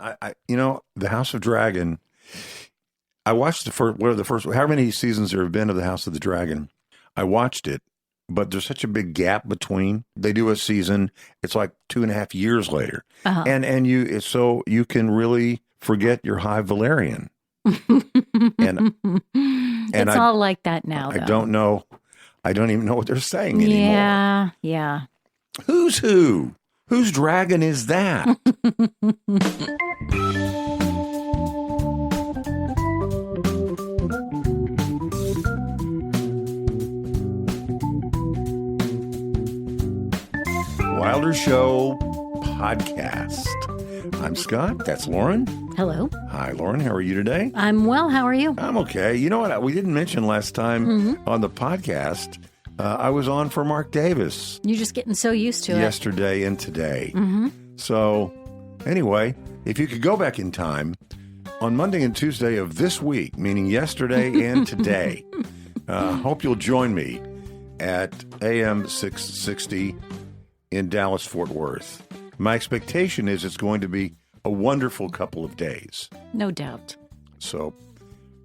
The House of Dragon. I watched the first, however many seasons there have been of the House of the Dragon. I watched it, but there's such a big gap between. They do a season, it's like 2.5 years later, and you can really forget your High Valerian. and it's all like that now. I don't know. I don't even know what they're saying anymore. Yeah. Who's who? Whose dragon is that? Wilder Show podcast. I'm Scott. That's Lauren. Hello. Hi, Lauren. How are you today? I'm well. How are you? I'm okay. You know what? We didn't mention last time on the podcast. I was on for Mark Davis. You're just getting so used to it. Yesterday and today. So, anyway, if you could go back in time on Monday and Tuesday of this week, meaning yesterday and today, hope you'll join me at AM 660 in Dallas, Fort Worth. My expectation is it's going to be a wonderful couple of days. No doubt. So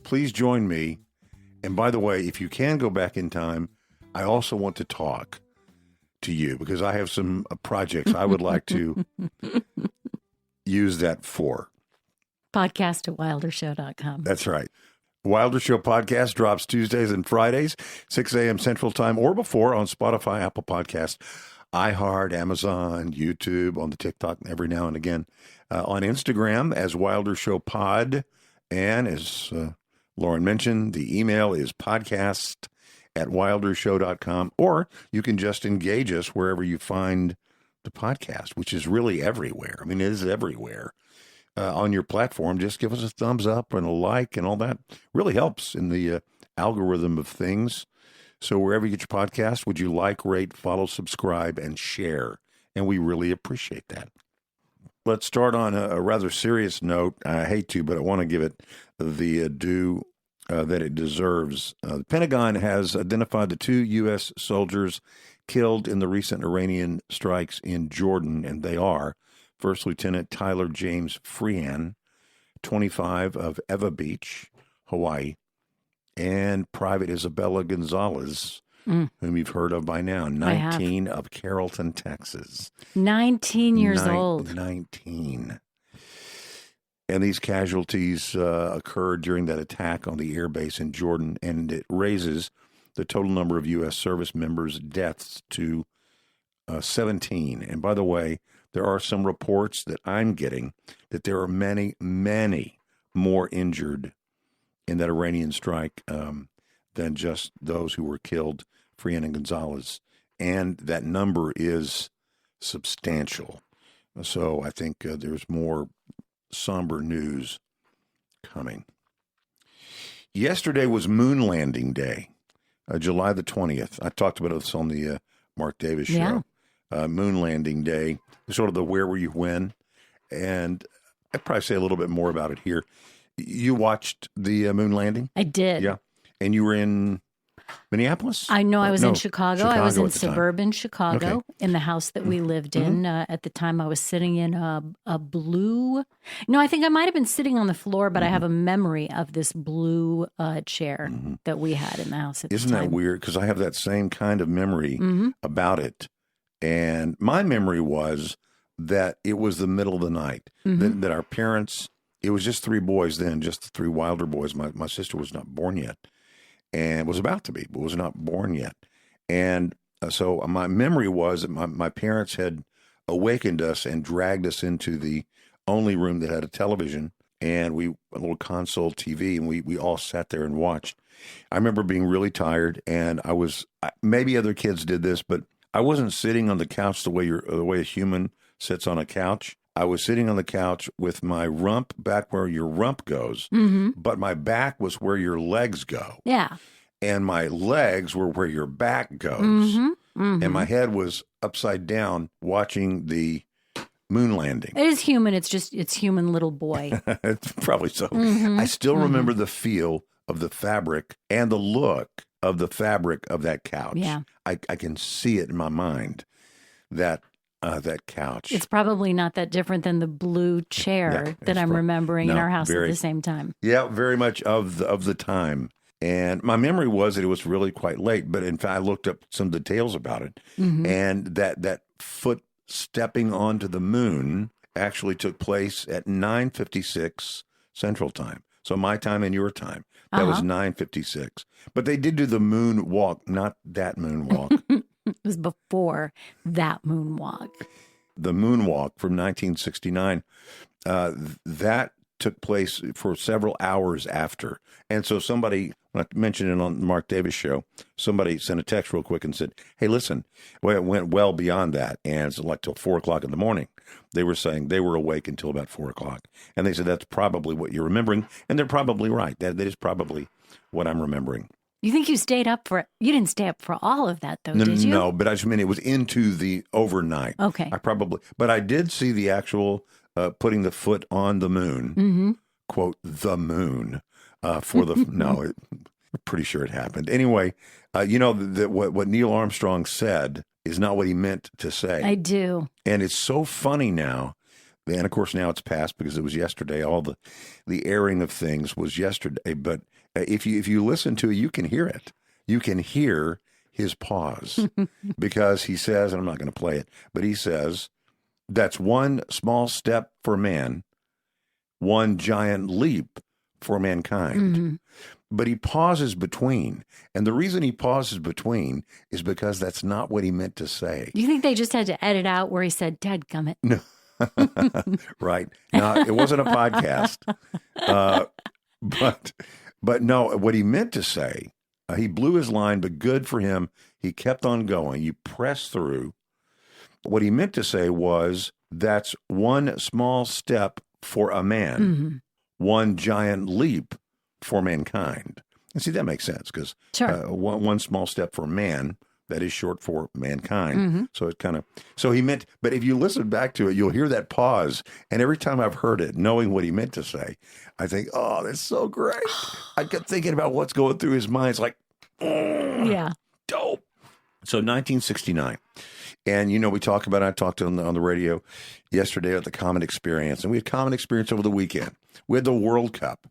please join me. And by the way, if you can go back in time, I also want to talk to you because I have some projects I would like to use that for. Podcast at wildershow.com. That's right. Wilder Show podcast drops Tuesdays and Fridays, 6 a.m. Central Time or before on Spotify, Apple Podcasts, iHeart, Amazon, YouTube, on the TikTok every now and again, on Instagram as Wilder Show Pod. And as Lauren mentioned, the email is podcast@wildershow.com, or you can just engage us wherever you find the podcast, which is really everywhere. I mean, it is everywhere on your platform. Just give us a thumbs up and a like, and all that really helps in the algorithm of things. So wherever you get your podcast, would you like, rate, follow, subscribe, and share? And we really appreciate that. Let's start on a rather serious note. I hate to, but I want to give it the due that it deserves. The Pentagon has identified the 2 U.S. soldiers killed in the recent Iranian strikes in Jordan, and they are First Lieutenant Tyler James Freehan, 25, of Eva Beach, Hawaii, and Private Isabella Gonzalez, whom you've heard of by now, 19, of Carrollton, Texas. 19 years old. 19. And these casualties occurred during that attack on the air base in Jordan, and it raises the total number of U.S. service members' deaths to 17. And by the way, there are some reports that I'm getting that there are many, many more injured in that Iranian strike than just those who were killed, Freehan and Gonzalez. And that number is substantial. So I think there's more somber news coming. Yesterday was Moon Landing Day, July the 20th. I talked about this on the Mark Davis show. Moon Landing Day, sort of the where were you when. And I'd probably say a little bit more about it here. You watched the moon landing? I did. Yeah. And you were in Minneapolis? I know. I was in Chicago. I was in suburban Chicago in the house that we lived in. At the time, I was sitting in a blue. No, I think I might have been sitting on the floor, but I have a memory of this blue chair that we had in the house at the time. Isn't that weird? Because I have that same kind of memory about it. And my memory was that it was the middle of the night, that our parents... It was just 3 boys then, just the 3 Wilder boys. My sister was not born yet, and was about to be, but was not born yet. And so my memory was that my parents had awakened us and dragged us into the only room that had a television, and a little console TV, and we all sat there and watched. I remember being really tired, and maybe other kids did this, but I wasn't sitting on the couch the way a human sits on a couch. I was sitting on the couch with my rump back where your rump goes, but my back was where your legs go. Yeah. And my legs were where your back goes. And my head was upside down watching the moon landing. It is human. It's human little boy. It's probably so. I still remember the feel of the fabric and the look of the fabric of that couch. Yeah. I can see it in my mind that that couch. It's probably not that different than the blue chair that I'm remembering in our house at the same time. Yeah, very much of the time. And my memory was that it was really quite late. But in fact, I looked up some details about it. And that foot stepping onto the moon actually took place at 9:56 Central Time. So my time and your time. That was 9:56. But they did do the moon walk, not that moon walk. It was before that moonwalk. The moonwalk from 1969, that took place for several hours after. And so somebody, when I mentioned it on the Mark Davis show, somebody sent a text real quick and said, hey, listen, well, it went well beyond that. And it's like till 4 o'clock in the morning. They were saying they were awake until about 4 o'clock. And they said, that's probably what you're remembering. And they're probably right. That is probably what I'm remembering. You think you stayed up for it? You didn't stay up for all of that, though, did you? No, but I just mean it was into the overnight. Okay. But I did see the actual putting the foot on the moon, quote, the moon, for the, I'm pretty sure it happened. Anyway, what Neil Armstrong said is not what he meant to say. I do. And it's so funny now. And of course, now it's past because it was yesterday. All the airing of things was yesterday. But if you listen to it, you can hear it. You can hear his pause because he says, and I'm not going to play it, but he says, that's one small step for man, one giant leap for mankind. But he pauses between. And the reason he pauses between is because that's not what he meant to say. You think they just had to edit out where he said, dadgummit? No. Right. Now, it wasn't a podcast. But no, what he meant to say, he blew his line, but good for him. He kept on going. You press through. What he meant to say was, that's one small step for a man, one giant leap for mankind. And see, that makes sense because one small step for man, that is short for mankind. So it so he meant, but if you listen back to it, you'll hear that pause. And every time I've heard it, knowing what he meant to say, I think, oh, that's so great. I kept thinking about what's going through his mind. It's like, yeah, dope. So 1969. And, I talked on the radio yesterday at the Common Experience, and we had Common Experience over the weekend. We had the World Cup.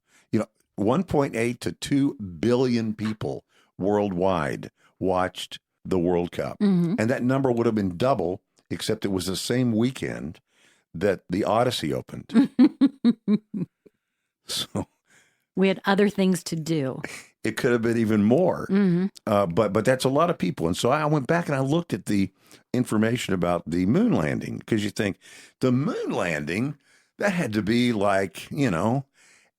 1.8 to 2 billion people worldwide watched the World Cup. And that number would have been double, except it was the same weekend that the Odyssey opened. So we had other things to do. It could have been even more. But that's a lot of people. And so I went back and I looked at the information about the moon landing, because you think the moon landing, that had to be like,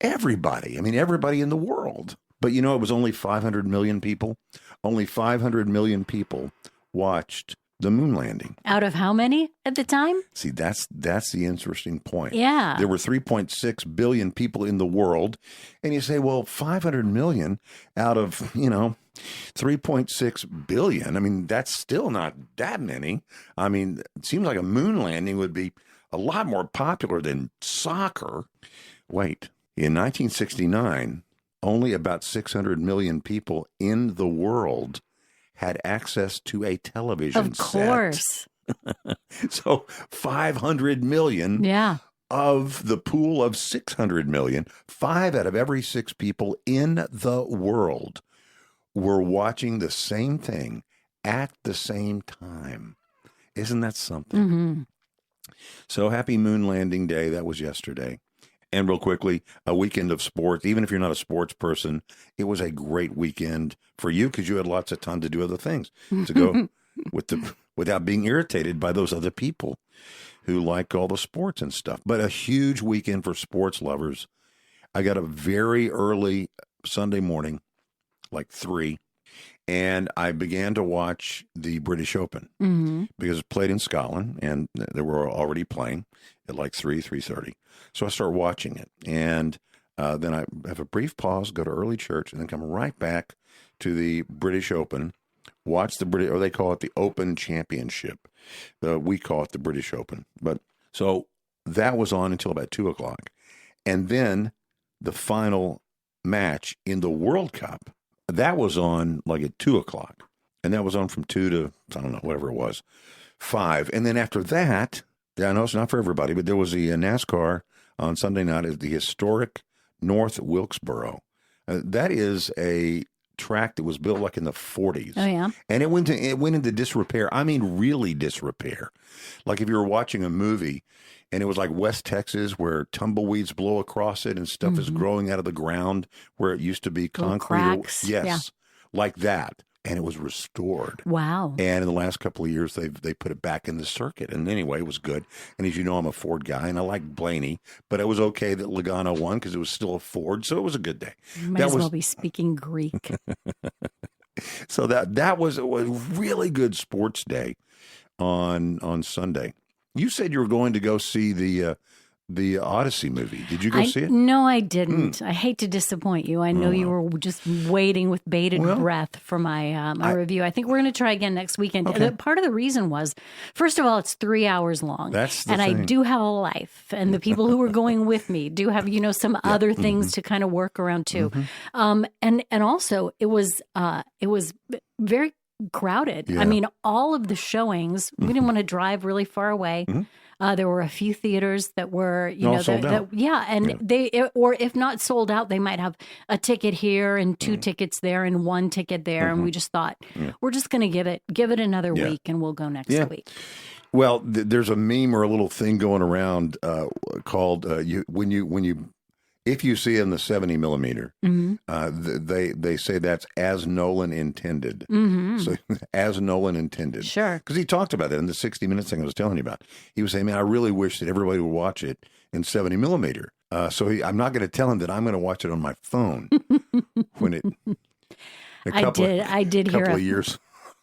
everybody. I mean, everybody in the world. But it was only 500 million people. Only 500 million people watched the moon landing. Out of how many at the time? See, that's the interesting point. Yeah. There were 3.6 billion people in the world. And you say, well, 500 million out of, 3.6 billion. I mean, that's still not that many. I mean, it seems like a moon landing would be a lot more popular than soccer. Wait, in 1969, only about 600 million people in the world had access to a television set. Of course. So 500 million of the pool of 600 million, 5 out of every 6 people in the world were watching the same thing at the same time. Isn't that something? So happy moon landing day. That was yesterday. And real quickly, a weekend of sports. Even if you're not a sports person, it was a great weekend for you because you had lots of time to do other things, to go without being irritated by those other people who like all the sports and stuff. But a huge weekend for sports lovers. I got a very early Sunday morning, like 3, and I began to watch the British Open because it played in Scotland, and they were already playing at like 3:30. So I start watching it, and then I have a brief pause, go to early church, and then come right back to the British Open, watch the British, or they call it the Open Championship. We call it the British Open. But so that was on until about 2 o'clock. And then the final match in the World Cup, that was on like at 2 o'clock. And that was on from 2 to, I don't know, whatever it was, 5. And then after that, I know it's not for everybody, but there was the NASCAR on Sunday night at the historic North Wilkesboro. That is a track that was built like in the 40s. Oh, yeah. And it went into disrepair. I mean, really disrepair. Like if you were watching a movie and it was like West Texas where tumbleweeds blow across it and stuff is growing out of the ground where it used to be concrete. Cracks. Yes, like that. And it was restored. Wow. And in the last couple of years, they put it back in the circuit. And anyway, it was good. And as you know, I'm a Ford guy, and I like Blaney. But it was okay that Logano won because it was still a Ford. So it was a good day. You might as well be speaking Greek. So that was a really good sports day on Sunday. You said you were going to go see the Odyssey movie. Did you go see it? No, I didn't. I hate to disappoint you. I know you were just waiting with bated breath for my review. I think we're going to try again next weekend. Okay. Part of the reason was, first of all, it's 3 hours long. That's the and thing. I do have a life, and the people who were going with me do have some other things to kind of work around too. And also it was very crowded. Yeah. I mean, all of the showings, we didn't want to drive really far away. There were a few theaters that were, sold out. Or if not sold out, they might have a ticket here and 2 tickets there and 1 ticket there. And we just thought, we're just going to give it another week and we'll go next week. Well, there's a meme or a little thing going around called if you see it in the 70 millimeter, they say that's as Nolan intended. So as Nolan intended. Sure. Because he talked about it in the 60 Minutes thing I was telling you about. He was saying, man, I really wish that everybody would watch it in 70 millimeter. I'm not going to tell him that I'm going to watch it on my phone when it. I did hear of years.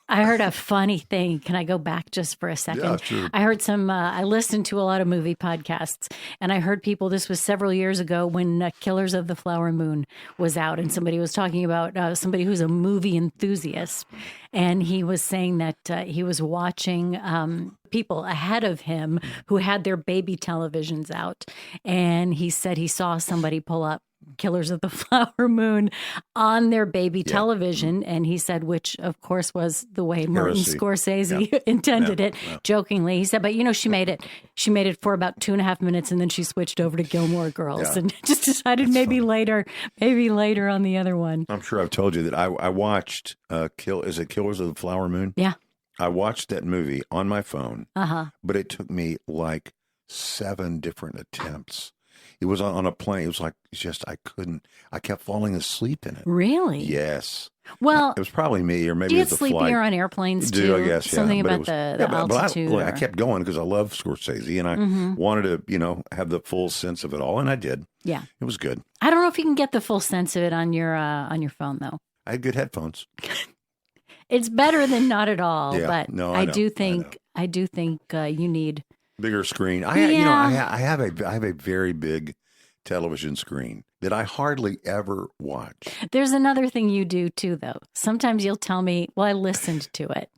I heard a funny thing. Can I go back just for a second? Yeah, sure. I heard I listened to a lot of movie podcasts, and I heard people, this was several years ago when Killers of the Flower Moon was out, and somebody was talking about somebody who's a movie enthusiast, and he was saying that he was watching people ahead of him who had their baby televisions out, and he said he saw somebody pull up Killers of the Flower Moon on their baby television, and he said, which of course was the way Martin Scorsese intended it, jokingly. He said, but she made it for about 2.5 minutes, and then she switched over to Gilmore Girls and just decided maybe later on the other one. I'm sure I've told you that I watched is it Killers of the Flower Moon? Yeah. I watched that movie on my phone, but it took me like 7 different attempts. It was on a plane. It was like, I kept falling asleep in it. Really? Yes. Well, it was probably me, or maybe do you it was get the flight. sleepier on airplanes too? Do I guess, yeah. Something But about the altitude. But I kept going because I love Scorsese, and I wanted to, have the full sense of it all, and I did. Yeah. It was good. I don't know if you can get the full sense of it on your phone, though. I had good headphones. It's better than not at all, but I do think you need bigger screen. I have a very big television screen that I hardly ever watch. There's another thing you do too, though. Sometimes you'll tell me, well, I listened to it.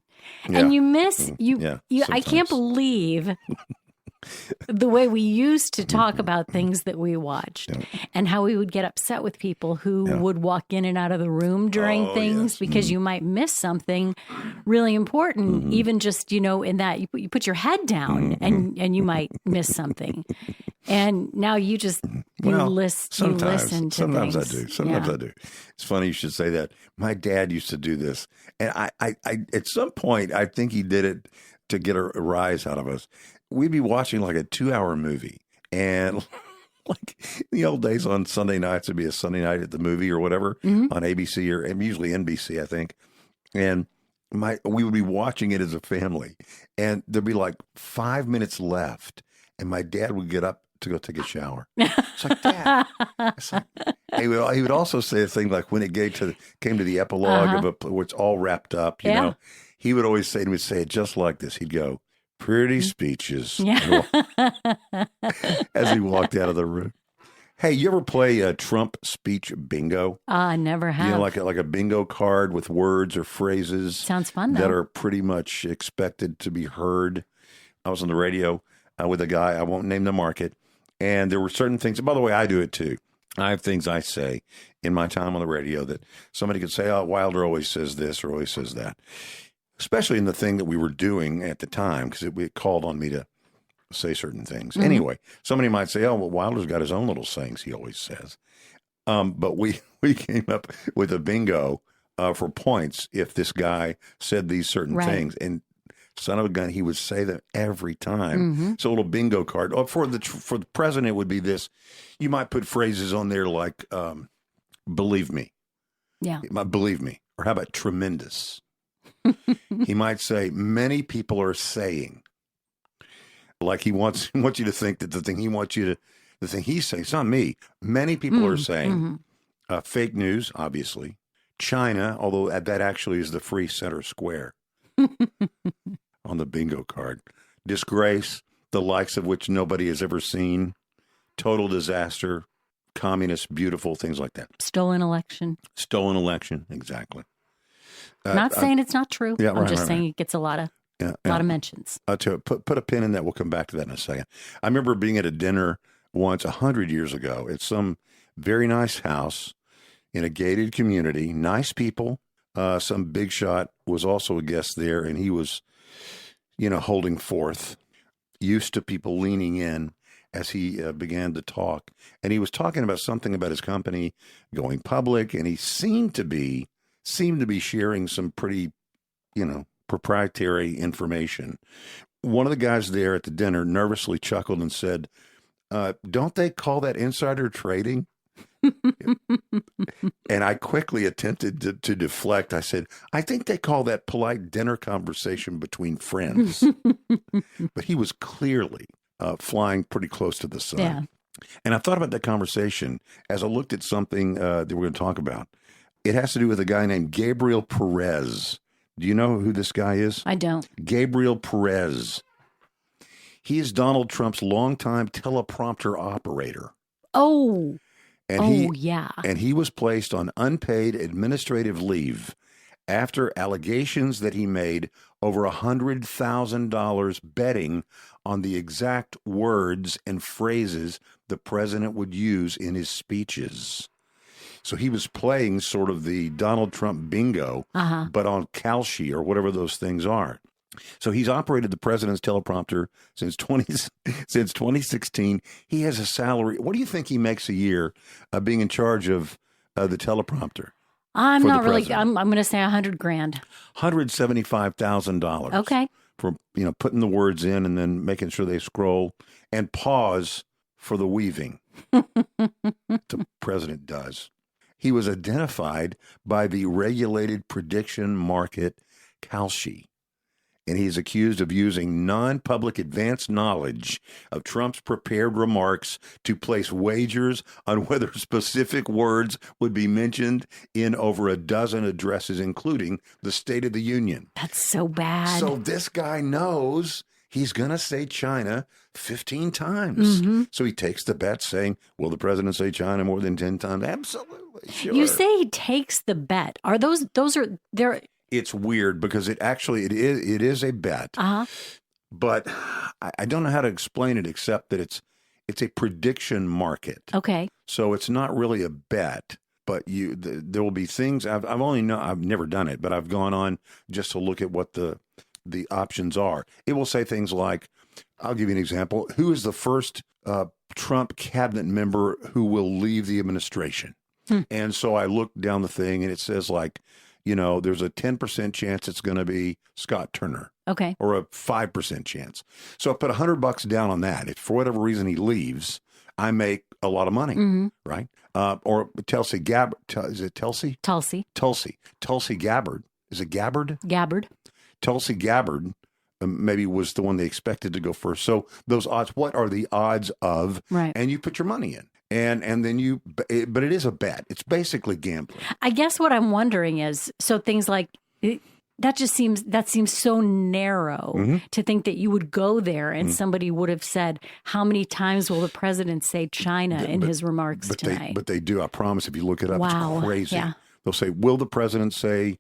And you miss, I can't believe the way we used to talk about things that we watched and how we would get upset with people who would walk in and out of the room during things because you might miss something really important, even just, in that you put your head down and you might miss something. And now you just listen to sometimes things. I do. Sometimes I do. It's funny you should say that. My dad used to do this. And I at some point, I think he did it to get a rise out of us. We'd be watching like a 2-hour movie, and like in the old days on Sunday nights, it'd be a Sunday night at the movie or whatever on ABC or usually NBC, I think. And we would be watching it as a family, and there'd be like 5 minutes left, and my dad would get up to go take a shower. It's like, Dad. It's like, he would also say a thing like when it came to the epilogue of where it's all wrapped up, you know, he would always say it just like this. He'd go, "Pretty speeches," as he walked out of the room. Hey, you ever play a Trump speech bingo? I never have. Like a bingo card with words or phrases. Sounds fun, though. That are pretty much expected to be heard. I was on the radio with a guy, I won't name the market, and there were certain things. By the way, I do it too. I have things I say in my time on the radio that somebody could say, "Oh, Wilder always says this or always says that." especially in the thing that we were doing at the time, because it called on me to say certain things. Mm-hmm. Anyway, somebody might say, oh, well, Wilder's got his own little sayings he always says. But we came up with a bingo for points if this guy said these certain things. And son of a gun, he would say them every time. Mm-hmm. So a little bingo card. Oh, for the president, it would be this. You might put phrases on there like, believe me. Yeah. Believe me. Or how about tremendous? He might say, many people are saying. Like he wants you to think that the thing he's saying, it's not me. Many people are saying, fake news, obviously. China, although that actually is the free center square on the bingo card. Disgrace, the likes of which nobody has ever seen. Total disaster, communist, beautiful, things like that. Stolen election, exactly. Not saying it's not true. Yeah, I'm just saying it gets a lot of mentions. Put a pin in that. We'll come back to that in a second. I remember being at a dinner once 100 years ago at some very nice house in a gated community. Nice people. Some big shot was also a guest there, and he was, holding forth, used to people leaning in as he began to talk. And he was talking about something about his company going public, and he seemed to be sharing some pretty, proprietary information. One of the guys there at the dinner nervously chuckled and said, don't they call that insider trading? And I quickly attempted to deflect. I said, I think they call that polite dinner conversation between friends. But he was clearly flying pretty close to the sun. Yeah. And I thought about that conversation as I looked at something that we're going to talk about. It has to do with a guy named Gabriel Perez. Do you know who this guy is? I don't. Gabriel Perez. He is Donald Trump's longtime teleprompter operator. Oh. And yeah. And he was placed on unpaid administrative leave after allegations that he made over $100,000 betting on the exact words and phrases the president would use in his speeches. So he was playing sort of the Donald Trump bingo, but on Kalshi or whatever those things are. So he's operated the president's teleprompter since 2016. He has a salary. What do you think he makes a year being in charge of the teleprompter? I'm not really. I'm going to say $100,000. $175,000. Okay. For putting the words in and then making sure they scroll and pause for the weaving. The president does. He was identified by the regulated prediction market Kalshi. And he's accused of using non-public advanced knowledge of Trump's prepared remarks to place wagers on whether specific words would be mentioned in over a dozen addresses, including the State of the Union. That's so bad. So this guy knows he's going to say China 15 times. Mm-hmm. So he takes the bet saying, will the president say China more than 10 times? Absolutely. Sure. You say he takes the bet. Are those are there? It's weird because it is a bet, but I don't know how to explain it except that it's a prediction market. Okay. So it's not really a bet, but there will be things I've never done it, but I've gone on just to look at what the options are. It will say things like, I'll give you an example. Who is the first Trump cabinet member who will leave the administration? And so I look down the thing and it says like, there's a 10% chance it's going to be Scott Turner. Okay. Or a 5% chance. So I put $100 down on that. If for whatever reason he leaves, I make a lot of money, right? Or Tulsi Gabbard. Is it Tulsi? Tulsi. Tulsi Gabbard. Is it Gabbard? Gabbard. Tulsi Gabbard maybe was the one they expected to go first. So those odds, what are the odds of? Right. And you put your money in. And then but it is a bet. It's basically gambling. I guess what I'm wondering is, so things like that seems so narrow to think that you would go there and somebody would have said, how many times will the president say China in his remarks tonight? But they do. I promise if you look it up, wow. It's crazy. Yeah. They'll say, will the president say,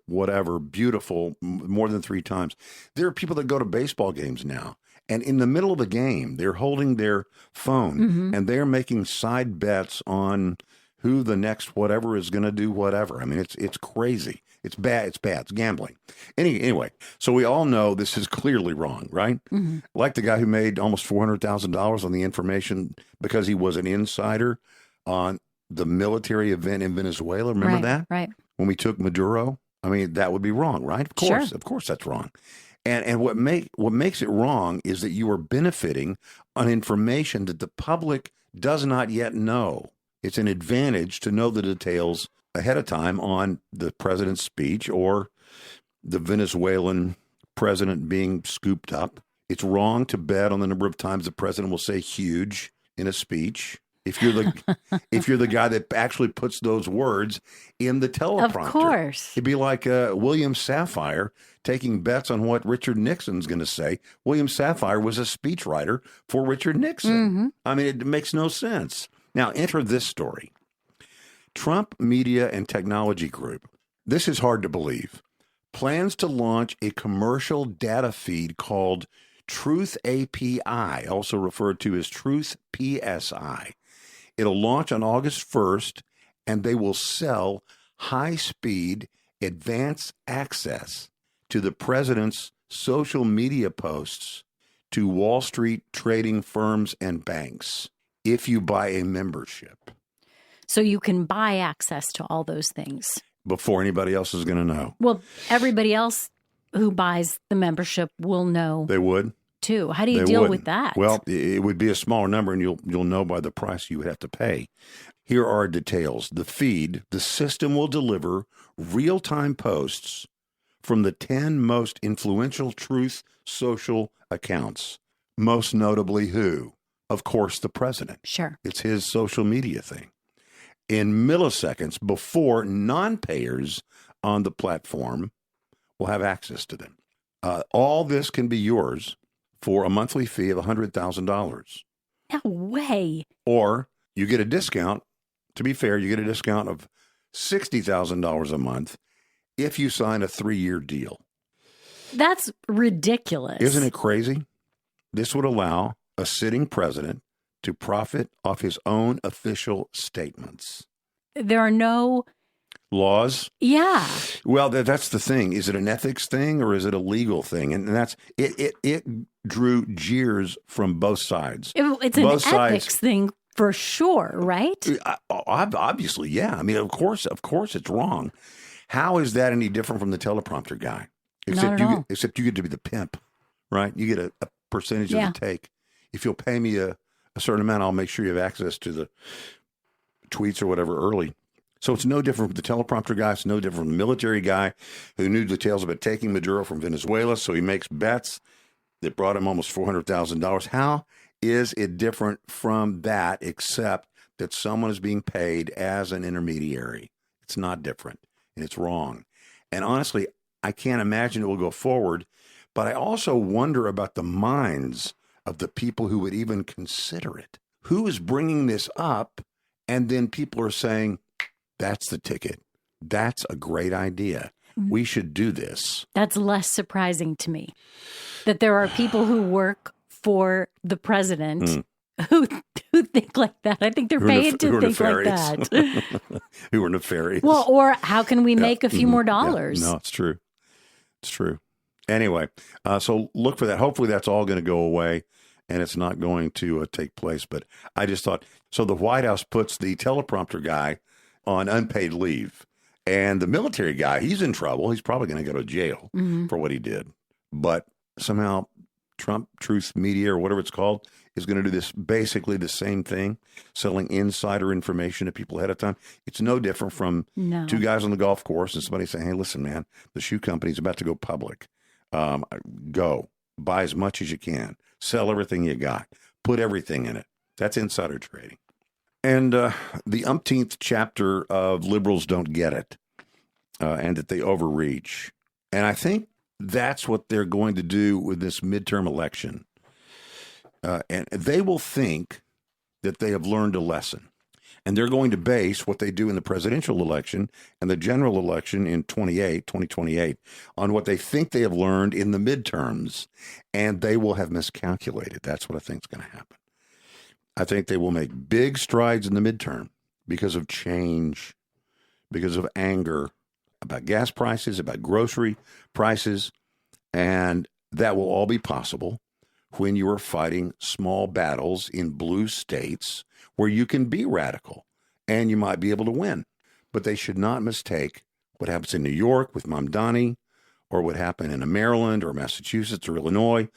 whatever, beautiful, more than 3 times? There are people that go to baseball games now. And in the middle of the game, they're holding their phone and they're making side bets on who the next whatever is going to do whatever. I mean, it's crazy. It's bad. It's bad. It's gambling. Anyway, so we all know this is clearly wrong, right? Mm-hmm. Like the guy who made almost $400,000 on the information because he was an insider on the military event in Venezuela. Remember that? Right. When we took Maduro? I mean, that would be wrong, right? Of course. Sure. Of course that's wrong. And what makes it wrong is that you are benefiting on information that the public does not yet know. It's an advantage to know the details ahead of time on the president's speech or the Venezuelan president being scooped up. It's wrong to bet on the number of times the president will say huge in a speech. If you're the guy that actually puts those words in the teleprompter. Of course. It'd be like William Safire taking bets on what Richard Nixon's going to say. William Safire was a speechwriter for Richard Nixon. Mm-hmm. I mean, it makes no sense. Now, enter this story. Trump Media and Technology Group, this is hard to believe, plans to launch a commercial data feed called Truth API, also referred to as Truth PSI. It'll launch on August 1st, and they will sell high-speed advanced access to the president's social media posts to Wall Street trading firms and banks if you buy a membership. So you can buy access to all those things. Before anybody else is going to know. Well, everybody else who buys the membership will know. They would? Too. How do you deal with that? Well, it would be a smaller number, and you'll know by the price you would have to pay. Here are details. The feed, the system will deliver real-time posts from the 10 most influential Truth social accounts. Most notably who? Of course, the president. Sure. It's his social media thing. In milliseconds before non-payers on the platform will have access to them. All this can be yours for a monthly fee of $100,000. No way. Or you get a discount. To be fair, you get a discount of $60,000 a month if you sign a 3-year deal. That's ridiculous. Isn't it crazy? This would allow a sitting president to profit off his own official statements. There are no laws. Yeah. Well, that's the thing. Is it an ethics thing or is it a legal thing? And that's it. It drew jeers from both sides. It's an ethics thing for sure, right? Obviously, yeah. I mean, of course, it's wrong. How is that any different from the teleprompter guy? Except you get to be the pimp, right? You get a percentage of the take. If you'll pay me a certain amount, I'll make sure you have access to the tweets or whatever early. So it's no different from the teleprompter guy. It's no different from the military guy who knew details about taking Maduro from Venezuela. So he makes bets that brought him almost $400,000. How is it different from that except that someone is being paid as an intermediary? It's not different, and it's wrong. And honestly, I can't imagine it will go forward. But I also wonder about the minds of the people who would even consider it. Who is bringing this up? And then people are saying, that's the ticket. That's a great idea. We should do this. That's less surprising to me. That there are people who work for the president who think like that. I think they're paid to think like that. Who are nefarious. Well, or how can we make a few more dollars? Yeah. No, it's true. It's true. Anyway, so look for that. Hopefully that's all going to go away and it's not going to take place. But I just thought, so the White House puts the teleprompter guy on unpaid leave. And the military guy, he's in trouble. He's probably going to go to jail for what he did. But somehow Trump Truth Media or whatever it's called is going to do this basically the same thing, selling insider information to people ahead of time. It's no different from two guys on the golf course and somebody saying, hey, listen, man, the shoe company's about to go public. Go buy as much as you can, sell everything you got, put everything in it. That's insider trading. And the umpteenth chapter of Liberals Don't Get It, and that they overreach. And I think that's what they're going to do with this midterm election. And they will think that they have learned a lesson. And they're going to base what they do in the presidential election and the general election in 2028 on what they think they have learned in the midterms. And they will have miscalculated. That's what I think is going to happen. I think they will make big strides in the midterm, because of change, because of anger about gas prices, about grocery prices. And that will all be possible when you are fighting small battles in blue states where you can be radical and you might be able to win. But they should not mistake what happens in New York with Mamdani or what happened in Maryland or Massachusetts or Illinois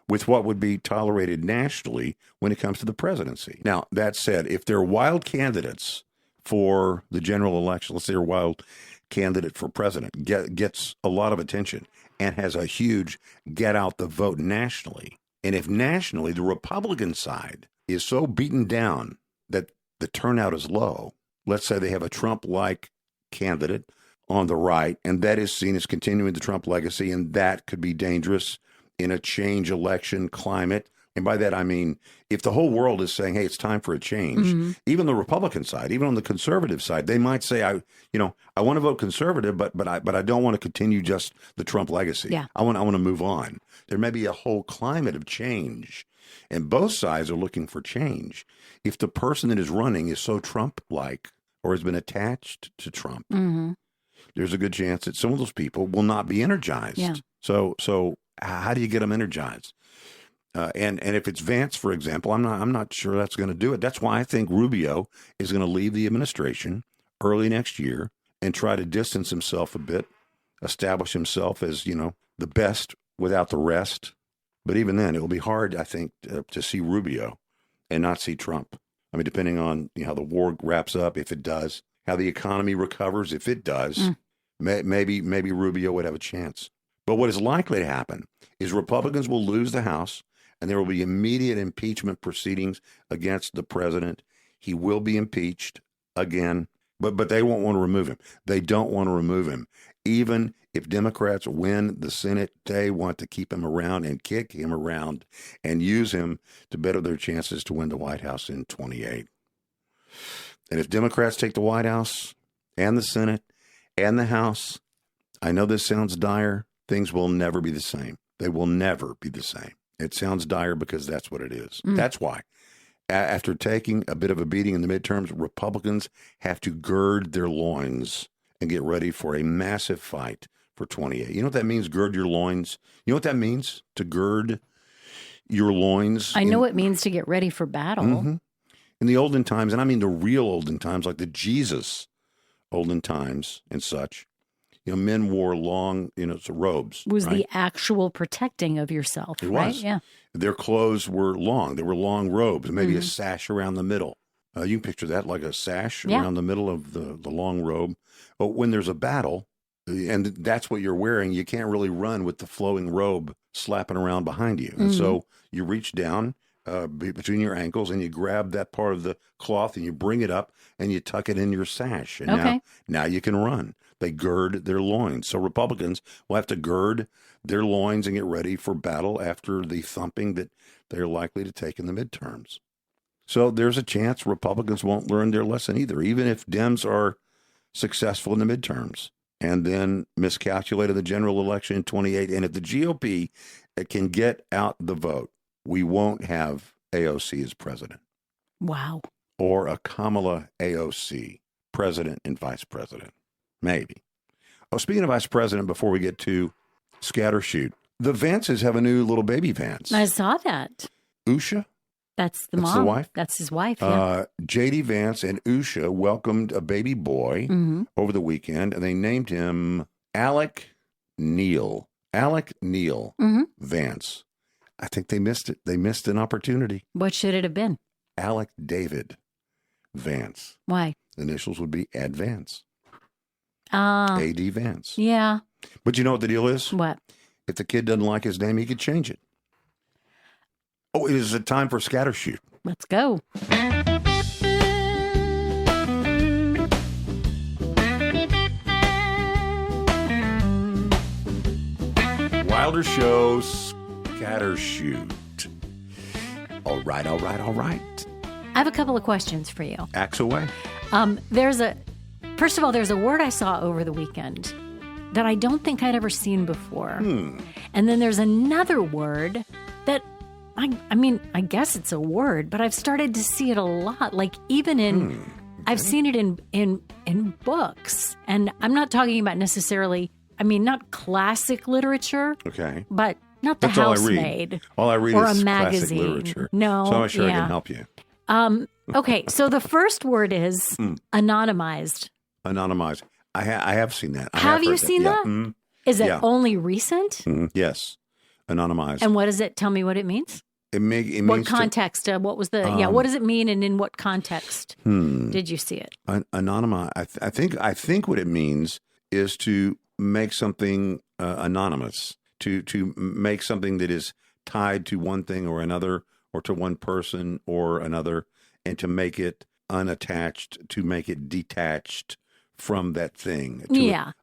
with what would be tolerated nationally when it comes to the presidency. Now, that said, if there are wild candidates for the general election, let's say a wild candidate for president gets a lot of attention and has a huge get out the vote nationally. And if nationally the Republican side is so beaten down that the turnout is low, let's say they have a Trump-like candidate on the right, and that is seen as continuing the Trump legacy, and that could be dangerous in a change election climate. And by that, I mean, if the whole world is saying, hey, it's time for a change, even the Republican side, even on the conservative side, they might say, I want to vote conservative, but I don't want to continue just the Trump legacy. Yeah. I want to move on. There may be a whole climate of change, and both sides are looking for change. If the person that is running is so Trump-like or has been attached to Trump, there's a good chance that some of those people will not be energized. Yeah. So how do you get them energized? And if it's Vance, for example, I'm not sure that's going to do it. That's why I think Rubio is going to leave the administration early next year and try to distance himself a bit, establish himself as, the best without the rest. But even then, it will be hard, I think, to see Rubio and not see Trump. I mean, depending on how the war wraps up, if it does, how the economy recovers, if it does, maybe Rubio would have a chance. But what is likely to happen is Republicans will lose the House, and there will be immediate impeachment proceedings against the president. He will be impeached again, but they won't want to remove him. They don't want to remove him. Even if Democrats win the Senate, they want to keep him around and kick him around and use him to better their chances to win the White House in 28. And if Democrats take the White House and the Senate and the House, I know this sounds dire, things will never be the same. They will never be the same. It sounds dire because that's what it is. That's why. After taking a bit of a beating in the midterms, Republicans have to gird their loins and get ready for a massive fight for 28. You know what that means, gird your loins? You know what that means, to gird your loins? I know it means to get ready for battle. In the olden times, and I mean the real olden times, like the Jesus olden times and such, men wore long, robes. Was right? the actual protecting of yourself, it right? Was. Yeah. Their clothes were long. They were long robes, maybe a sash around the middle. You can picture that, like a sash around the middle of the long robe. But when there's a battle, and that's what you're wearing, you can't really run with the flowing robe slapping around behind you. And so you reach down between your ankles and you grab that part of the cloth and you bring it up and you tuck it in your sash. And now you can run. They gird their loins. So Republicans will have to gird their loins and get ready for battle after the thumping that they're likely to take in the midterms. So there's a chance Republicans won't learn their lesson either, even if Dems are successful in the midterms and then miscalculated the general election in 28. And if the GOP can get out the vote, we won't have AOC as president. Wow. Or a Kamala AOC, president and vice president. Maybe. Oh, speaking of vice president, before we get to Scattershoot, the Vances have a new little baby Vance. I saw that. Usha? That's the That's mom. the wife? That's his wife, yeah. J.D. Vance and Usha welcomed a baby boy over the weekend, and they named him Alec Neal. Alec Neal Vance. I think they missed it. They missed an opportunity. What should it have been? Alec David Vance. Why? The initials would be Advance. A.D. Vance. Yeah. But you know what the deal is? What? If the kid doesn't like his name, he could change it. Oh, it is a time for Scattershoot. Let's go. Wilder Show Scattershoot. All right. I have a couple of questions for you. Axe away. First of all, there's a word I saw over the weekend that I don't think I'd ever seen before. And then there's another word that, I mean, I guess it's a word, but I've started to see it a lot. Like even in, I've seen it in books, and I'm not talking about necessarily. I mean, not classic literature. Okay. But not the housemaid. All I read or is a magazine. Classic literature. No. So I'm sure I can help you. Okay. So the first word is anonymized. Anonymized. I have seen that. Have you seen that? Yeah. Mm-hmm. Is it only recent? Mm-hmm. Yes. Anonymized. And what does it tell me what it means? It means what context? What was the what does it mean, and in what context did you see it? Anonymized. I think what it means is to make something anonymous, to make something that is tied to one thing or another, or to one person or another, and to make it unattached, to make it detached from that thing.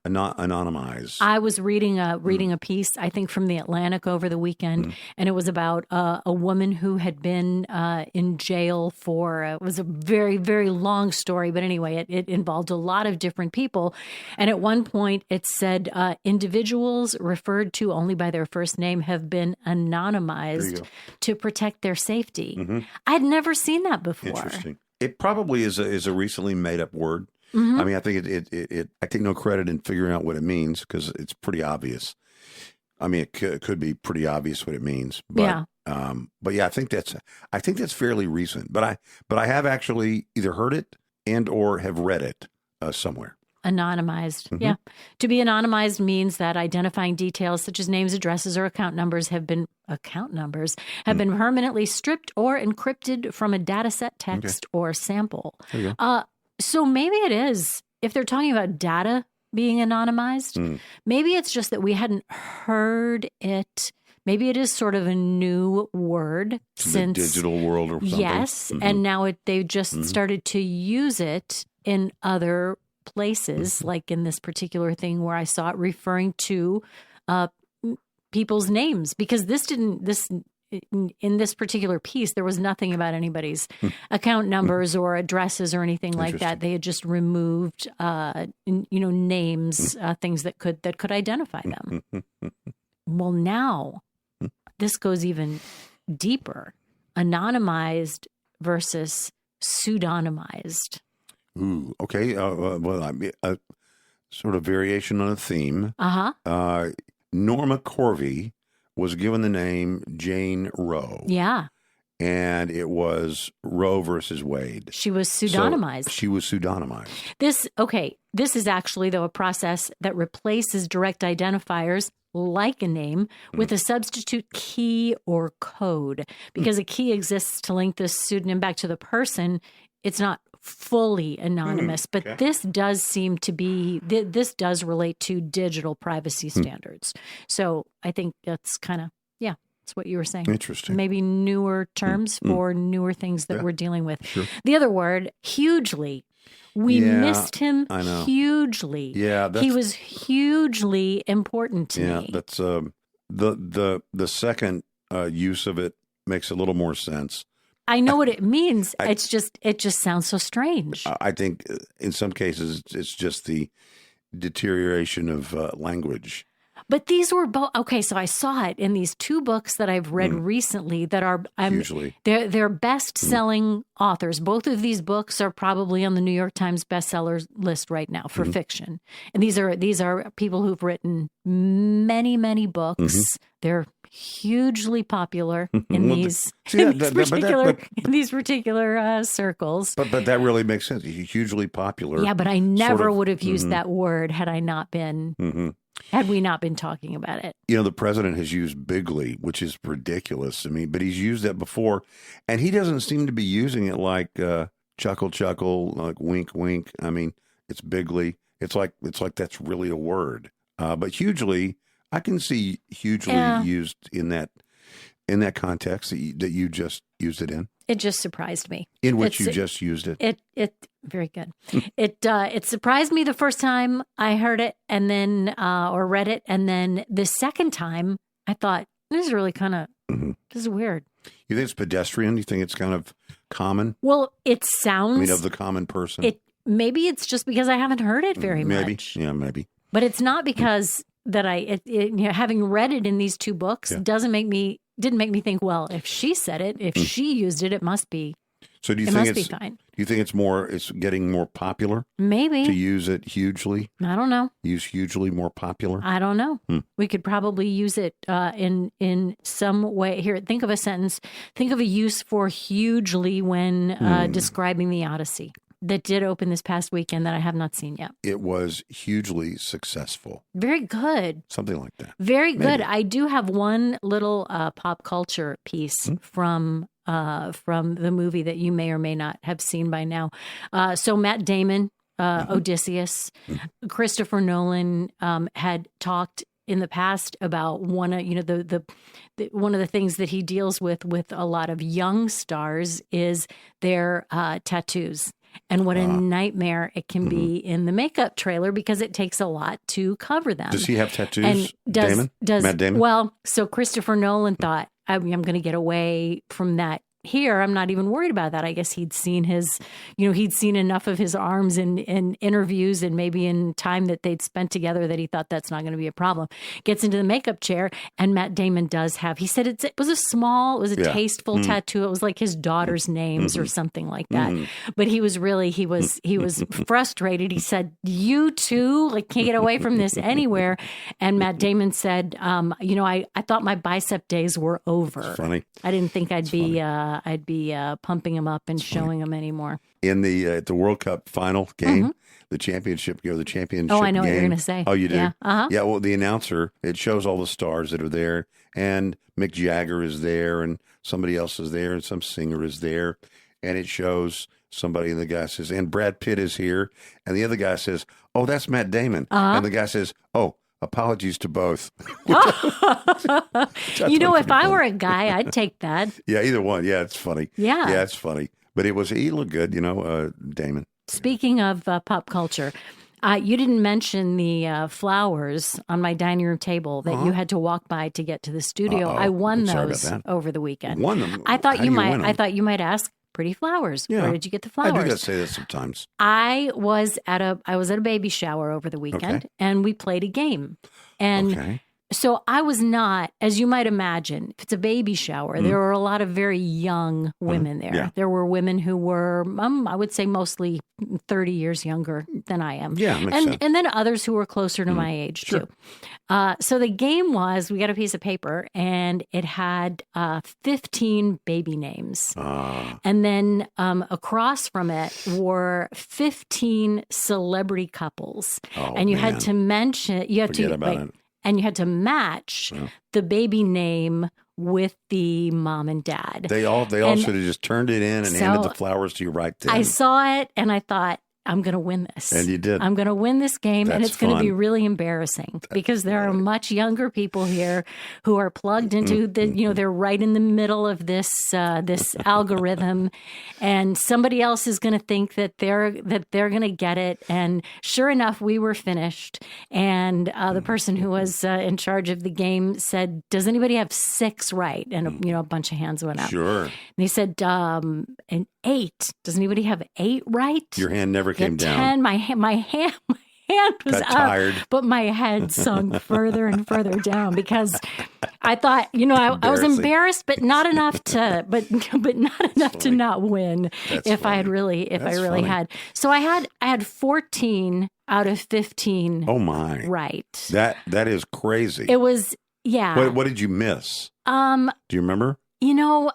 Anonymize. I was reading a piece, I think from the Atlantic over the weekend, and it was about a woman who had been in jail for, it was a very, very long story, but anyway, it involved a lot of different people. And at one point it said individuals referred to only by their first name have been anonymized to protect their safety. I'd never seen that before. Interesting. It probably is a recently made up word. I mean, I think it I take no credit in figuring out what it means, because it's pretty obvious. I mean, it could be pretty obvious what it means, but yeah, I think that's fairly recent. But I have actually either heard it and or have read it somewhere. Anonymized. Yeah. To be anonymized means that identifying details such as names, addresses, or account numbers have been permanently stripped or encrypted from a data set, text, or sample. There you go. So maybe it is, if they're talking about data being anonymized, maybe it's just that we hadn't heard it. Maybe it is sort of a new word since the digital world or something. Yes. And now they just started to use it in other places, like in this particular thing where I saw it referring to people's names, because in this particular piece, there was nothing about anybody's account numbers or addresses or anything like that. They had just removed, names, things that could identify them. Well, now this goes even deeper: anonymized versus pseudonymized. Ooh, okay. Well, I mean, a sort of variation on a theme. Norma Corvey was given the name Jane Roe. Yeah. And it was Roe versus Wade. She was pseudonymized. This is actually, though, a process that replaces direct identifiers like a name with a substitute key or code. Because a key exists to link the pseudonym back to the person, it's not fully anonymous, but this does seem to be, this does relate to digital privacy standards. So I think that's kind of, that's what you were saying. Interesting. Maybe newer terms for newer things that we're dealing with. Sure. The other word, hugely. We missed him hugely. Yeah. He was hugely important to me. Yeah, that's the second use of it makes a little more sense. I know what it means. It just sounds so strange. I think in some cases it's just the deterioration of language. But these were both okay. So I saw it in these two books that I've read recently that are they're best-selling authors. Both of these books are probably on the New York Times bestseller list right now for fiction. And these are people who've written many, many books. They're hugely popular in these particular circles. But that really makes sense. Hugely popular. Yeah, but I never would have used that word had I not been. Had we not been talking about it. You know, the president has used bigly, which is ridiculous. I mean, but he's used that before, and he doesn't seem to be using it like chuckle, chuckle, like wink, wink. I mean, it's bigly. It's like that's really a word. But hugely, I can see hugely used in that context that you just used it in. It just surprised me. In which you just used it. It very good. It surprised me the first time I heard it and then or read it, and then the second time I thought, this is really kind of this is weird. You think it's pedestrian? You think it's kind of common? Well, it sounds. I mean, of the common person. Maybe it's just because I haven't heard it very much. Yeah, maybe. But it's not because that having read it in these two books didn't make me think, well, if she said it, if she used it, it must be So do you It think must be it's fine. Do you think it's getting more popular Maybe. to use it hugely? I don't know. Use hugely more popular? I don't know. We could probably use it in some way. Here, think of a sentence. Think of a use for hugely when describing the Odyssey that did open this past weekend that I have not seen yet. It was hugely successful. Very good. Something like that. Very good. Maybe. I do have one little pop culture piece from the movie that you may or may not have seen by now. So Matt Damon, Odysseus, Christopher Nolan had talked in the past about one of one of the things that he deals with a lot of young stars is their tattoos. And what a nightmare it can be in the makeup trailer because it takes a lot to cover them. Does he have tattoos, and Matt Damon? Well, so Christopher Nolan thought, I'm going to get away from that here. I'm not even worried about that. I guess he'd seen he'd seen enough of his arms in interviews and maybe in time that they'd spent together that he thought that's not going to be a problem. Gets into the makeup chair and Matt Damon does have, he said it was a tasteful tattoo. It was like his daughter's names or something like that. But he was frustrated. He said, you too, like can't get away from this anywhere. And Matt Damon said, I thought my bicep days were over. It's funny. I didn't think I'd be pumping him up and showing him anymore. In the World Cup final game, the championship game. Oh, I know what you're going to say. Oh, you do? Yeah. Yeah, well, the announcer, it shows all the stars that are there, and Mick Jagger is there, and somebody else is there, and some singer is there, and it shows somebody, and the guy says, and Brad Pitt is here, and the other guy says, oh, that's Matt Damon. And the guy says, oh, apologies to both. If I were a guy, I'd take that. Yeah, either one. Yeah, it's funny. Yeah, it's funny. But he looked good, Damon. Speaking of pop culture, you didn't mention the flowers on my dining room table that you had to walk by to get to the studio. I won those over the weekend. Won them? I thought you might ask. Pretty flowers. Yeah. Where did you get the flowers? I do gotta say that sometimes. I was at a baby shower over the weekend, and we played a game. And so I was not, as you might imagine, if it's a baby shower, there were a lot of very young women there. Yeah. There were women who were, I would say, mostly 30 years younger than I am. Yeah, makes sense. And then others who were closer to my age, too. So the game was, we got a piece of paper, and it had 15 baby names. And then across from it were 15 celebrity couples. And you had to mention, and you had to match the baby name with the mom and dad. They all should have just turned it in and handed the flowers to you right then. I saw it and I thought, I'm going to win this. And you did. I'm going to win this game, and it's going to be really embarrassing because there are much younger people here who are plugged into they're right in the middle of this algorithm, and somebody else is going to think that they're going to get it. And sure enough, we were finished, and the person who was in charge of the game said, "Does anybody have 6 right?" And a bunch of hands went up. Sure. And he said, "And 8. Does anybody have 8 right?" Your hand never came 10, down. My hand was Got tired. up, but my head sunk further and further down because I thought, I was embarrassed, but not enough to, but not enough to not win. That's I really had. So I had 14 out of 15. Oh my! Right. That is crazy. It was, yeah. What did you miss? Do you remember?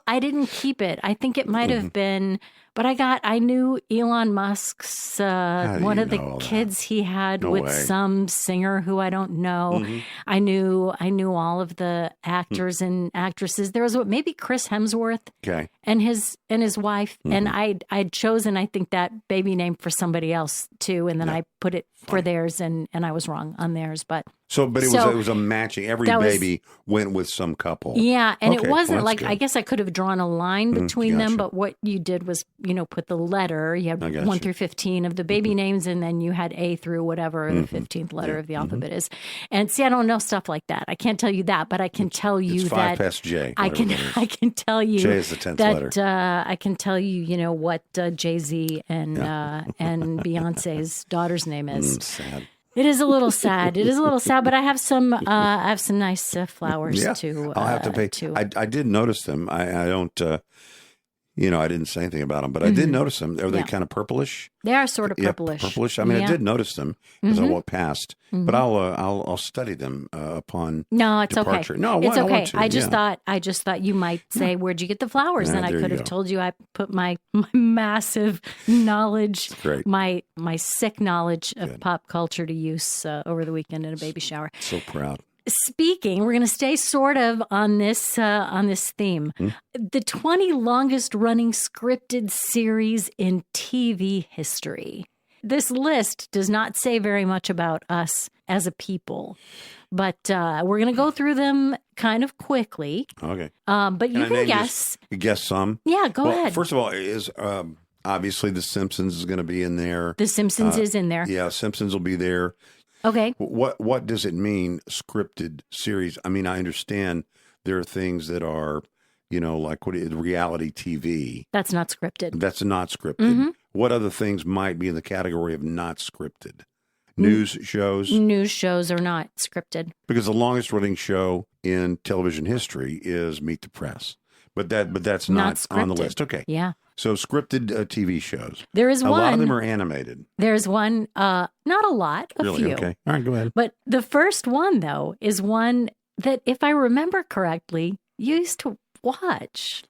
I didn't keep it. I think it might have been, but I knew Elon Musk's, one of the kids he had with some singer who I don't know. I knew all of the actors and actresses. There was maybe Chris Hemsworth and his wife. And I'd chosen, I think, that baby name for somebody else too. And then I put it for theirs and I was wrong on theirs, but. It was a matching. Every baby went with some couple. Yeah, and it wasn't like, I guess I could have drawn a line between them, but what you did was, put the letter. You had 1 through 15 of the baby names, and then you had A through whatever the 15th letter of the alphabet is. And see, I don't know stuff like that. I can't tell you that, but I can tell you it's 5 past J. I can tell you J is the 10th letter. I can tell you, what Jay-Z and Beyonce's daughter's name is. Sad. It is a little sad. But I have some nice flowers too. I'll have to pay. I did notice them. I don't. I didn't say anything about them, but I did notice them. Are they kind of purplish? They are sort of purplish. Yeah, purplish. I mean, I did notice them as I walked past, but I'll study them upon departure. Okay. No, it's I okay. want to. I just thought you might say, "Where'd you get the flowers?" And I could have told you. I put my massive knowledge, my sick knowledge of pop culture to use over the weekend in a baby shower. So proud. Speaking, we're going to stay sort of on this theme. The 20 longest running scripted series in TV history. This list does not say very much about us as a people, but we're going to go through them kind of quickly. Okay. But you can guess. Guess some? Yeah, go ahead. First of all, is obviously The Simpsons is going to be in there. The Simpsons is in there. Yeah, Simpsons will be there. Okay. What does it mean, scripted series? I mean, I understand there are things that are, like reality TV. That's not scripted. That's not scripted. What other things might be in the category of not scripted? News shows? News shows are not scripted. Because the longest running show in television history is Meet the Press. But that's not on the list. Okay. Yeah. So scripted TV shows. There is one. A lot of them are animated. There's one, not a lot, a really? few. Okay. All right, go ahead. But the first one, though, is one that, if I remember correctly, you used to watch.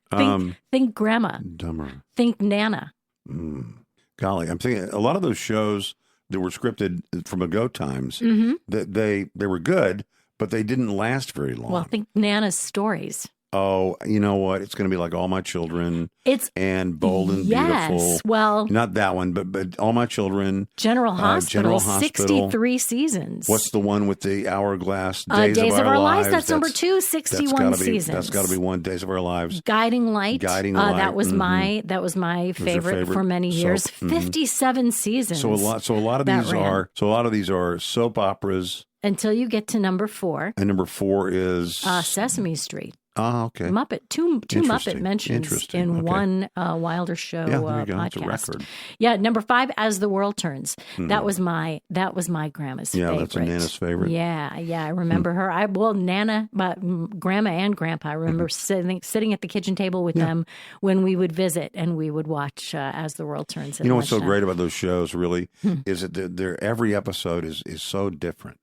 Think Grandma. Dumber. Think Nana. Golly, I'm thinking a lot of those shows that were scripted from ago times, that they were good, but they didn't last very long. Well, think Nana's Stories. Oh, you know what? It's going to be like All My Children. And Bold and Beautiful. Well, not that one, but All My Children. General Hospital. 63 seasons. What's the one with the hourglass? Days of Our Lives. That's number 2. 61 seasons. That's got to be one. Days of Our Lives. Guiding Light. That was my favorite for many years. 57 seasons. So a lot of these are soap operas. Until you get to number 4. And number 4 is Sesame Street. Oh, okay. Two Muppet mentions in one Wilder Show podcast. It's a record. Yeah, number 5, As the World Turns. That was my grandma's favorite. Yeah, that's a Nana's favorite. Yeah, I remember her. Nana, but Grandma and Grandpa. I remember sitting at the kitchen table with them when we would visit, and we would watch As the World Turns. You know what's so great about those shows, really, is that every episode is so different.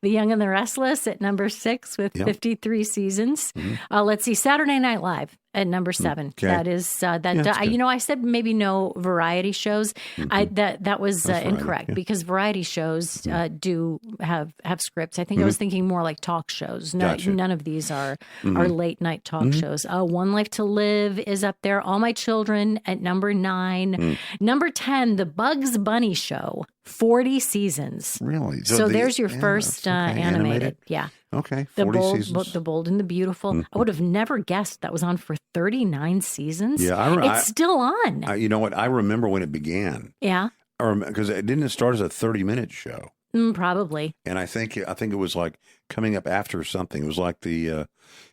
The Young and the Restless at number 6 with 53 seasons. Let's see, Saturday Night Live at number 7. Okay. That is I said maybe no variety shows. That was incorrect because variety shows do have scripts. I think I was thinking more like talk shows. None of these are late night talk shows. One Life to Live is up there. All My Children at number 9. Number 10, The Bugs Bunny Show. 40 seasons. Really? So there's your first animated. Yeah. Okay. 40 seasons. The Bold and the Beautiful. I would have never guessed that was on for 39 seasons. Yeah. It's still on. You know what? I remember when it began. Yeah. Because it didn't start as a 30-minute show. Probably. And I think it was like coming up after something. It was like in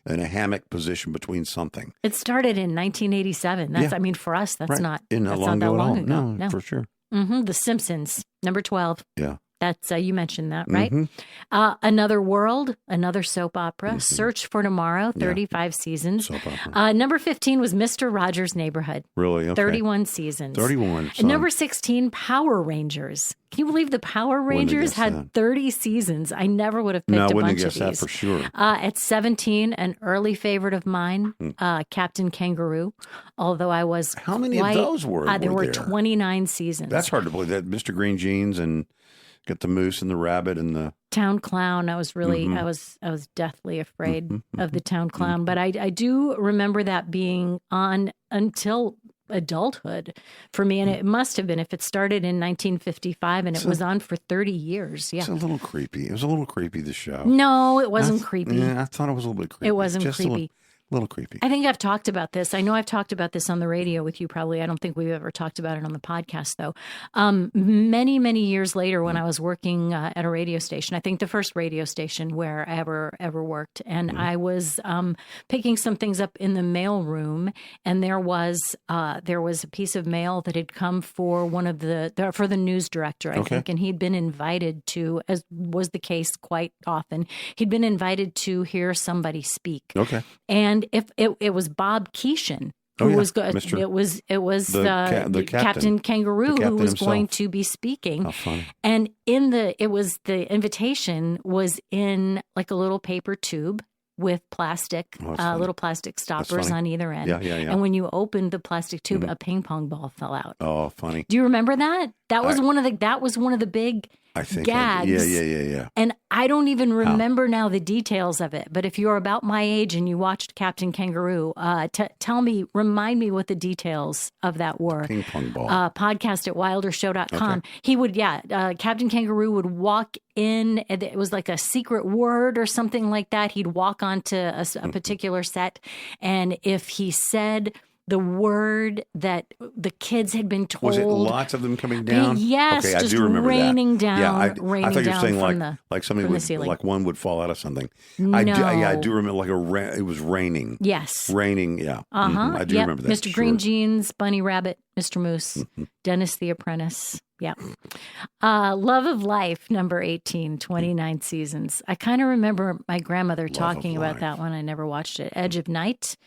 a hammock position between something. It started in 1987. That's for us, that's not that long ago. No, for sure. The Simpsons, number 12. Yeah. That's you mentioned that, right? Another World, another soap opera. Search for Tomorrow, 35 seasons. Soap opera. Number 15 was Mr. Rogers' Neighborhood. Really? Okay. 31 seasons. 31. Number 16, Power Rangers. Can you believe the Power Rangers had 30 seasons? I never would have picked a bunch of these. No, I wouldn't have guessed that for sure. At 17, an early favorite of mine, Captain Kangaroo. Although I was How many of those were there were 29 seasons. That's hard to believe. That Mr. Green Jeans and got the moose and the rabbit and the Town Clown. I was really I was deathly afraid of the Town Clown, but I do remember that being on until adulthood for me, and it must have been if it started in 1955 and it was on for 30 years. Yeah, it's a little creepy. It was a little creepy, the show. No, it wasn't creepy. Yeah, I thought it was a little bit creepy. It wasn't just creepy. A little creepy. I think I've talked about this. I know I've talked about this on the radio with you probably. I don't think we've ever talked about it on the podcast, though. Many, many years later when I was working at a radio station, I think the first radio station where I ever worked, and I was picking some things up in the mail room, and there was a piece of mail that had come for for the news director, I think, and he'd been invited to, as was the case quite often, he'd been invited to hear somebody speak. Okay. And And if it was Bob Keeshan, who was the Captain Kangaroo who was going to be speaking. How funny. And the invitation was in like a little paper tube with little plastic stoppers on either end. Yeah. And when you opened the plastic tube, a ping pong ball fell out. Oh, funny. Do you remember that? That was one of the big gags. Yeah. And I don't even remember now the details of it. But if you're about my age and you watched Captain Kangaroo, remind me what the details of that were. Ping pong ball. Podcast at wildershow.com. Okay. He would, Captain Kangaroo would walk in. It was like a secret word or something like that. He'd walk onto a particular set. And if he said the word that the kids had been told. Was it lots of them coming down? Yes, okay, just I do remember raining that. down. Yeah, I thought you were saying like something would, like one would fall out of something. No. I do remember it was raining. Yes. Raining, yeah. I do remember that. Mr. Green Jeans, Bunny Rabbit, Mr. Moose, Dennis the Apprentice. Yeah. Love of Life, number 18, 29 seasons. I kind of remember my grandmother talking about that one. I never watched it. Edge of Night.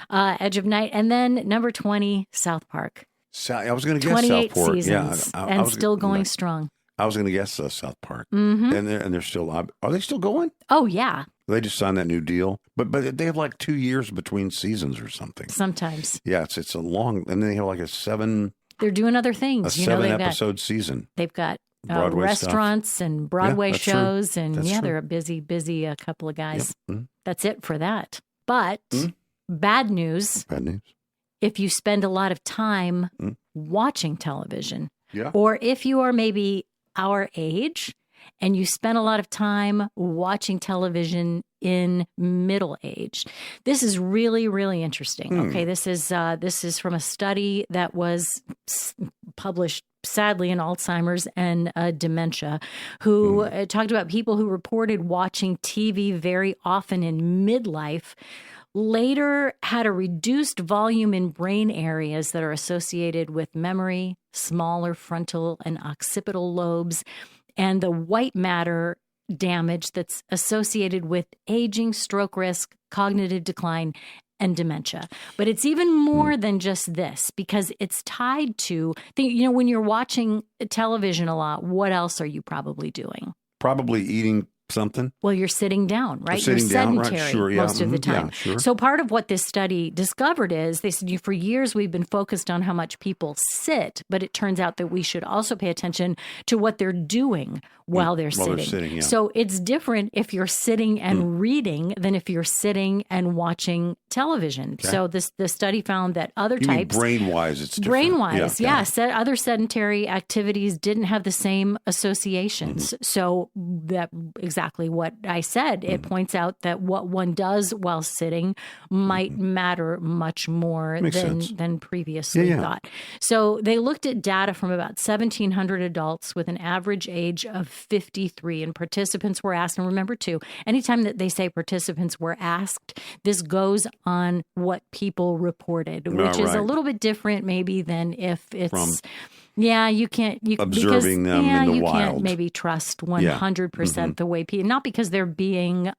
And then number 20, South Park. I was going to guess 28 South Park. seasons. Yeah, and still going strong. I was going to guess South Park. Mm-hmm. And they're still, are they still going? Oh, yeah. They just signed that new deal. But they have like 2 years between seasons or something. Sometimes. Yeah, it's a long, and then they have like they're doing other things. A 7-episode season. They've got Broadway restaurants stuff. And Broadway shows. True. And true. they're a busy couple of guys. Yep. Mm-hmm. That's it for that. But bad news. Bad news. If you spend a lot of time watching television, yeah. or if you are maybe our age and you spend a lot of time watching television in middle age. This is really, really interesting. Okay, this is from a study that was published sadly in Alzheimer's and dementia, who talked about people who reported watching TV very often in midlife later had a reduced volume in brain areas that are associated with memory, smaller frontal and occipital lobes, and the white matter damage that's associated with aging, stroke risk, cognitive decline, and dementia. But it's even more than just this, because it's tied to, when you're watching television a lot, what else are you probably doing? Probably eating something. Well, you're sitting down, right? You're sedentary right? Sure, yeah. most of the time. Yeah, sure. So part of what this study discovered is, they said, for years we've been focused on how much people sit, but it turns out that we should also pay attention to what they're doing while they're sitting. Yeah. So it's different if you're sitting and reading than if you're sitting and watching television. Okay. So the study found that other types... brain-wise, it's different. Brain-wise, yeah. Other sedentary activities didn't have the same associations. So that exactly what I said. It points out that what one does while sitting might matter much more than previously thought. So they looked at data from about 1,700 adults with an average age of 53, and participants were asked, and remember too, anytime that they say participants were asked, this goes on what people reported, which is a little bit different maybe than if it's... you can't observing them in the wild. You can't maybe trust 100% the way people, not because they're being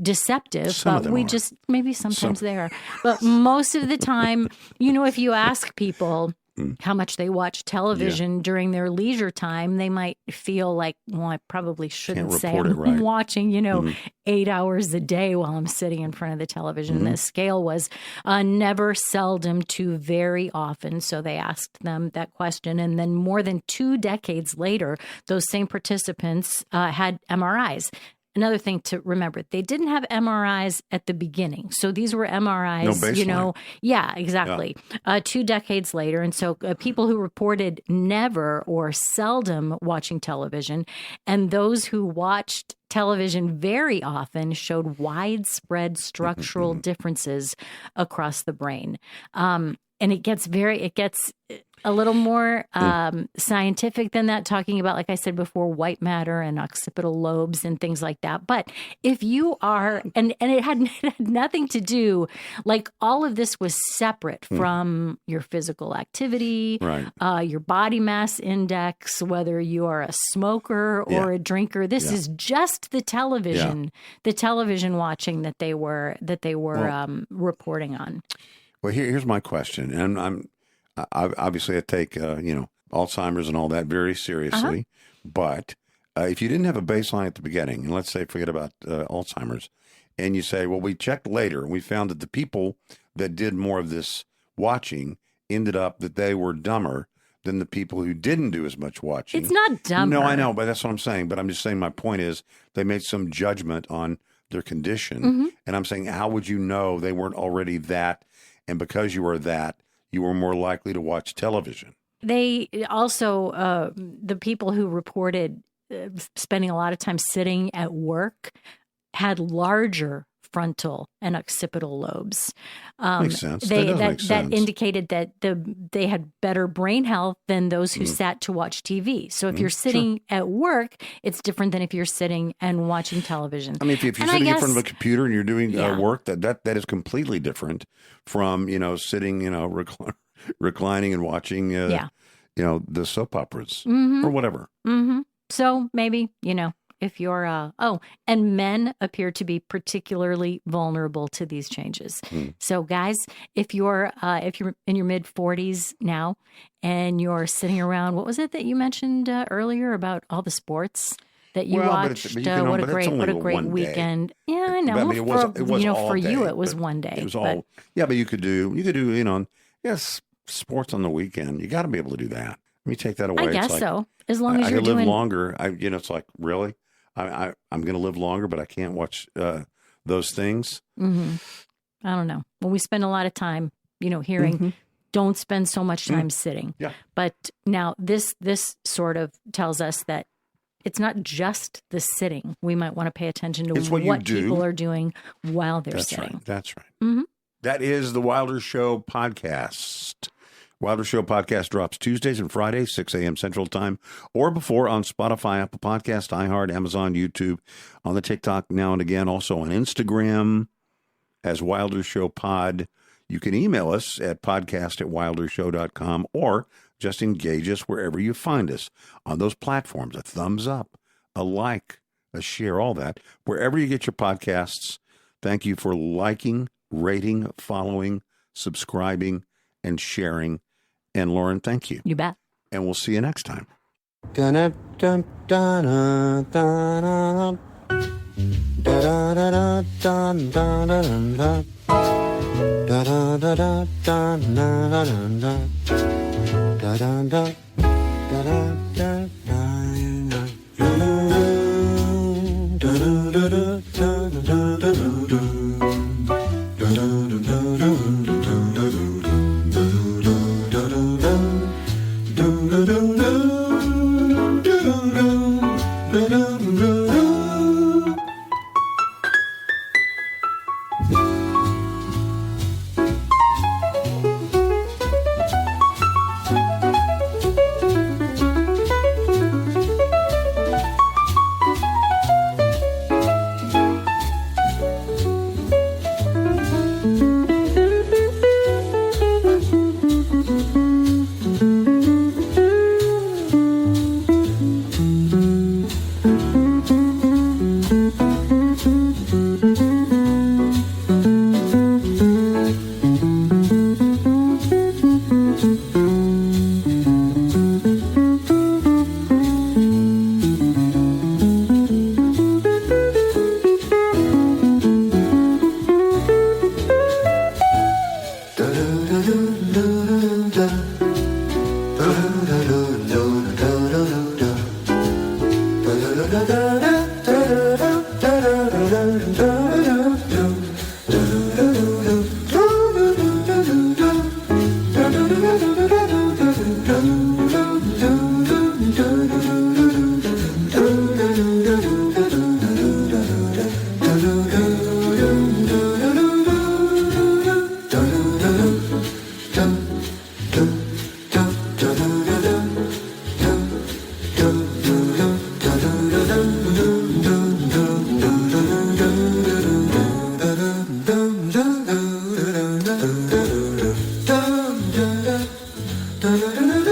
deceptive, but we just maybe sometimes they are. But most of the time, if you ask people how much they watch television during their leisure time, they might feel like, well, I probably shouldn't say I'm watching, 8 hours a day while I'm sitting in front of the television. And the scale was never, seldom to very often. So they asked them that question. And then more than 2 decades later, those same participants had MRIs. Another thing to remember, they didn't have MRIs at the beginning. So these were MRIs, No, Yeah, exactly. 2 decades later. And so people who reported never or seldom watching television, and those who watched television very often, showed widespread structural differences across the brain. And it gets a little more scientific than that, talking about, like I said before, white matter and occipital lobes and things like that. But if you are, and it had nothing to do, like all of this was separate from your physical activity, your body mass index, whether you are a smoker or a drinker. This is just the television watching that they were reporting on. Well, here's my question, and obviously I take Alzheimer's and all that very seriously, but if you didn't have a baseline at the beginning, and let's say forget about Alzheimer's, and you say, well, we checked later and we found that the people that did more of this watching ended up that they were dumber than the people who didn't do as much watching. It's not dumber. No, I know, but that's what I'm saying. But I'm just saying my point is they made some judgment on their condition, and I'm saying, how would you know they weren't already that? And because you were that, you were more likely to watch television. They also, the people who reported spending a lot of time sitting at work had larger frontal and occipital lobes. Makes sense. That indicated that they had better brain health than those who sat to watch TV. So if you're sitting at work, it's different than if you're sitting and watching television. I mean, if you're sitting in front of a computer and you're doing work, that is completely different from sitting reclining and watching the soap operas or whatever. So maybe if you're and men appear to be particularly vulnerable to these changes. So guys, if you're in your mid 40s now and you're sitting around, what was it that you mentioned earlier about all the sports that you watched? What a great weekend. Yeah, I know. I mean, it was all for day, you it was one day. It was all but you could do sports on the weekend. You got to be able to do that. Let me take that away. I guess so. As long as I you're could live doing longer. It's like, really? I'm going to live longer, but I can't watch those things. I don't know. When we spend a lot of time, hearing, don't spend so much time sitting. Yeah. But now this sort of tells us that it's not just the sitting. We might want to pay attention to what people are doing while they're sitting. That's right. That is the Wilder Show podcast. Wilder Show podcast drops Tuesdays and Fridays, 6 a.m. Central Time, or before on Spotify, Apple Podcast, iHeart, Amazon, YouTube, on the TikTok now and again, also on Instagram as Wilder Show Pod. You can email us at podcast@wildershow.com or just engage us wherever you find us on those platforms. A thumbs up, a like, a share, all that. Wherever you get your podcasts, thank you for liking, rating, following, subscribing, and sharing. And Lauren, thank you. You bet. And we'll see you next time. do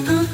do